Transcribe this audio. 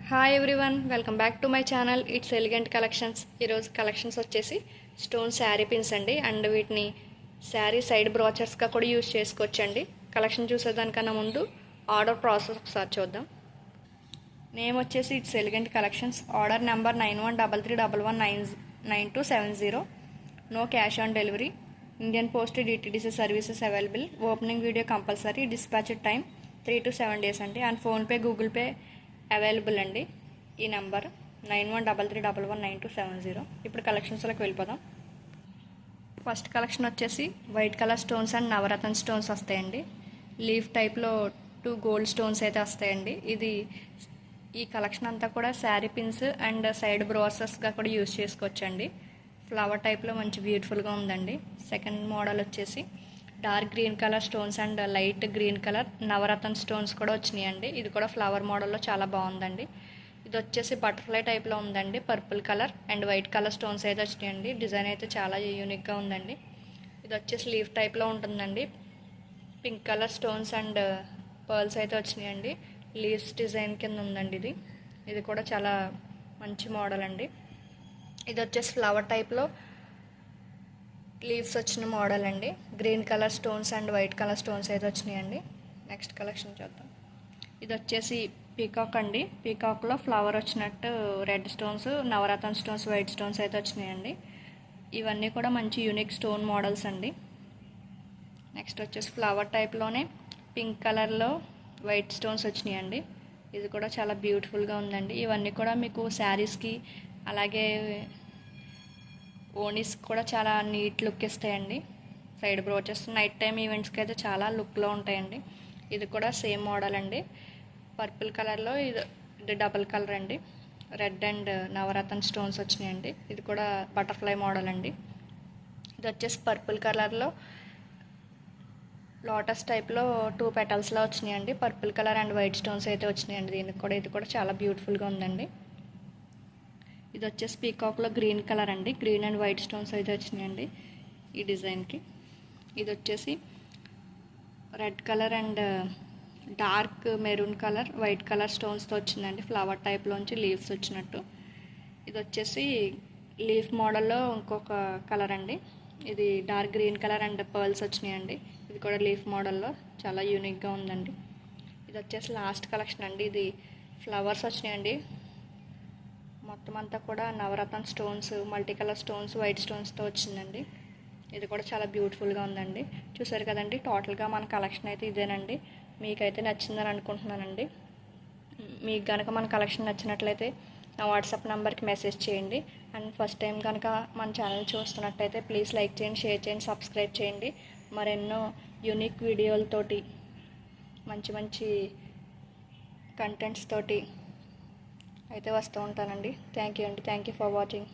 Hi everyone, welcome back to my channel. It's elegant collections. ఈరోజు collections వచ్చేసి stone sari pins అండి. And వీటిని sari side బ్రోచర్స్గా కూడా యూజ్ చేసుకోవచ్చండి. కలెక్షన్ చూసేదానికన్నా ముందు ఆర్డర్ ప్రాసెస్ ఒకసారి చూద్దాం. నేమ్ వచ్చేసి it's elegant collections. Order number 9133119270. No cash on delivery. Indian post DTDC services available. Opening video compulsory. Dispatch time 3 to 7 days అండి. And PhonePe, Google Pay available అండి. ఈ number 9133119270. ఇప్పుడు కలెక్షన్స్లోకి వెళ్ళిపోదాం. ఫస్ట్ కలెక్షన్ వచ్చేసి వైట్ కలర్ స్టోన్స్ అండ్ నవరత్న stones వస్తాయండి. Leaf టైప్లో 2 గోల్డ్ స్టోన్స్ అయితే వస్తాయండి. ఈ కలెక్షన్ అంతా కూడా శారీ పిన్స్ అండ్ సైడ్ బ్రోసెస్గా కూడా యూజ్ చేసుకోవచ్చండి. ఫ్లవర్ టైప్లో మంచి బ్యూటిఫుల్గా ఉందండి. సెకండ్ మోడల్ వచ్చేసి dark green colour stones and light green colour నవరత్న స్టోన్స్ కూడా వచ్చినాయండి. ఇది కూడా ఫ్లవర్ మోడల్లో చాలా బాగుందండి. ఇది వచ్చేసి బటర్ఫ్లై టైప్లో ఉందండి. Purple colour and white colour stones అయితే వచ్చినాయండి. డిజైన్ అయితే చాలా యూనిక్గా ఉందండి. ఇది వచ్చేసి లీఫ్ టైప్లో ఉంటుందండి. Pink colour stones and pearls అయితే వచ్చినాయండి. లీవ్స్ డిజైన్ కింద ఉందండి. ఇది కూడా చాలా మంచి మోడల్ అండి. ఇది వచ్చేసి ఫ్లవర్ టైప్లో లీవ్స్ వచ్చిన మోడల్ అండి. Green colour stones and white colour stones అయితే వచ్చినాయండి. నెక్స్ట్ కలెక్షన్ చూద్దాం. ఇది వచ్చేసి పీకాక్ అండి. పీకాక్లో ఫ్లవర్ వచ్చినట్టు రెడ్ స్టోన్స్, నవరత్న స్టోన్స్, వైట్ స్టోన్స్ అయితే వచ్చినాయండి. ఇవన్నీ కూడా మంచి యూనిక్ స్టోన్ మోడల్స్ అండి. నెక్స్ట్ వచ్చేసి ఫ్లవర్ టైప్లోనే పింక్ కలర్లో వైట్ స్టోన్స్ వచ్చినాయండి. ఇది కూడా చాలా బ్యూటిఫుల్గా ఉందండి. ఇవన్నీ కూడా మీకు శారీస్కి అలాగే ఓనీస్ కూడా చాలా నీట్ లుక్ ఇస్తాయండి. సైడ్ బ్రోచెస్ నైట్ టైం ఈవెంట్స్కి అయితే చాలా లుక్లో ఉంటాయండి. ఇది కూడా సేమ్ మోడల్ అండి. పర్పుల్ కలర్లో ఇది డబుల్ కలర్ అండి. రెడ్ అండ్ నవరత్న స్టోన్స్ వచ్చినాయండి. ఇది కూడా బటర్ఫ్లై మోడల్ అండి. ఇది వచ్చేసి పర్పుల్ కలర్లో లోటస్ టైప్లో 2 పెటల్స్లో వచ్చినాయండి. Purple colour and white stones అయితే వచ్చినాయండి. ఇది కూడా చాలా బ్యూటిఫుల్గా ఉందండి. ఇది వచ్చేసి పీకాక్లో గ్రీన్ కలర్ అండి. గ్రీన్ అండ్ వైట్ స్టోన్స్ అయితే వచ్చినాయండి ఈ డిజైన్కి. ఇది వచ్చేసి red colour and dark maroon colour white colour స్టోన్స్తో వచ్చిందండి. ఫ్లవర్ టైప్లోంచి లీవ్స్ వచ్చినట్టు. ఇది వచ్చేసి లీఫ్ మోడల్లో ఇంకొక కలర్ అండి. ఇది dark green colour and pearls వచ్చినాయండి. ఇది కూడా లీఫ్ మోడల్లో చాలా యూనిక్గా ఉందండి. ఇది వచ్చేసి లాస్ట్ కలెక్షన్ అండి. ఇది ఫ్లవర్స్ వచ్చినాయండి. మొత్తం అంతా కూడా navaratna stones, multi colour stones, white స్టోన్స్తో వచ్చిందండి. ఇది కూడా చాలా బ్యూటిఫుల్గా ఉందండి. చూసారు కదండి, టోటల్గా మన కలెక్షన్ అయితే ఇదేనండి. మీకైతే నచ్చిందని అనుకుంటున్నానండి. మీకు కనుక మన కలెక్షన్ నచ్చినట్లయితే నా వాట్సాప్ నెంబర్కి మెసేజ్ చేయండి. అండ్ ఫస్ట్ టైం కనుక మన ఛానల్ చూస్తున్నట్టయితే ప్లీజ్ లైక్ చేయండి, షేర్ చేయండి, సబ్స్క్రైబ్ చేయండి. మరెన్నో యూనిక్ వీడియోలతోటి మంచి మంచి కంటెంట్స్ తోటి అయితే వస్తూ ఉంటానండి. థ్యాంక్ యూ అండి. Thank you for watching.